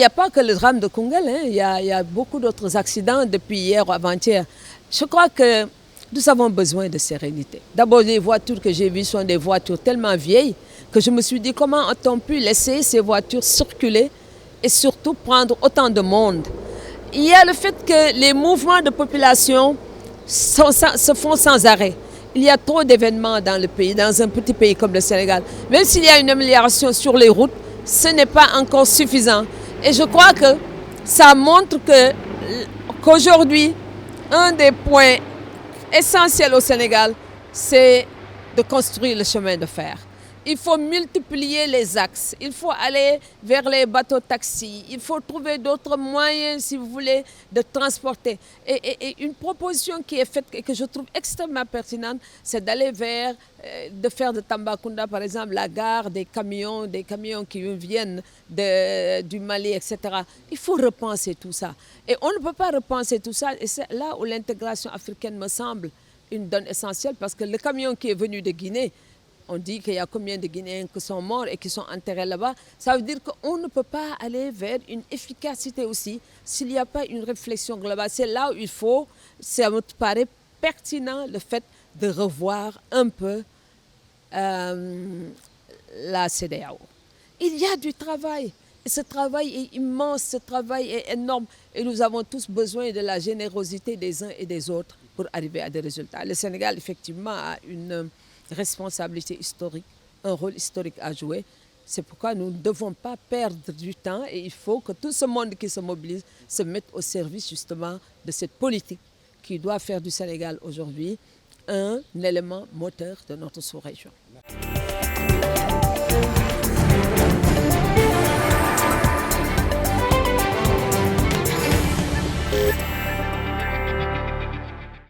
n'y a pas que le drame de Koungheul, hein. Il y a beaucoup d'autres accidents depuis hier ou avant-hier. Je crois que nous avons besoin de sérénité. D'abord, les voitures que j'ai vues sont des voitures tellement vieilles que je me suis dit comment a-t-on pu laisser ces voitures circuler et surtout prendre autant de monde. Il y a le fait que les mouvements de population se font sans arrêt. Il y a trop d'événements dans le pays, dans un petit pays comme le Sénégal. Même s'il y a une amélioration sur les routes, ce n'est pas encore suffisant. Et je crois que ça montre qu'aujourd'hui, un des points essentiels au Sénégal, c'est de construire le chemin de fer. Il faut multiplier les axes, il faut aller vers les bateaux-taxis, il faut trouver d'autres moyens, si vous voulez, de transporter. Et une proposition qui est faite et que je trouve extrêmement pertinente, c'est d'aller vers, de faire de Tambacounda, par exemple, la gare des camions qui viennent du Mali, etc. Il faut repenser tout ça. Et on ne peut pas repenser tout ça, et c'est là où l'intégration africaine me semble une donne essentielle, parce que le camion qui est venu de Guinée, on dit qu'il y a combien de Guinéens qui sont morts et qui sont enterrés là-bas. Ça veut dire qu'on ne peut pas aller vers une efficacité aussi s'il n'y a pas une réflexion globale. C'est là où il faut, ça me paraît pertinent, le fait de revoir un peu la CEDEAO. Il y a du travail. Et ce travail est immense, ce travail est énorme. Et nous avons tous besoin de la générosité des uns et des autres pour arriver à des résultats. Le Sénégal, effectivement, a une responsabilité historique, un rôle historique à jouer. C'est pourquoi nous ne devons pas perdre du temps et il faut que tout ce monde qui se mobilise se mette au service justement de cette politique qui doit faire du Sénégal aujourd'hui un élément moteur de notre sous-région.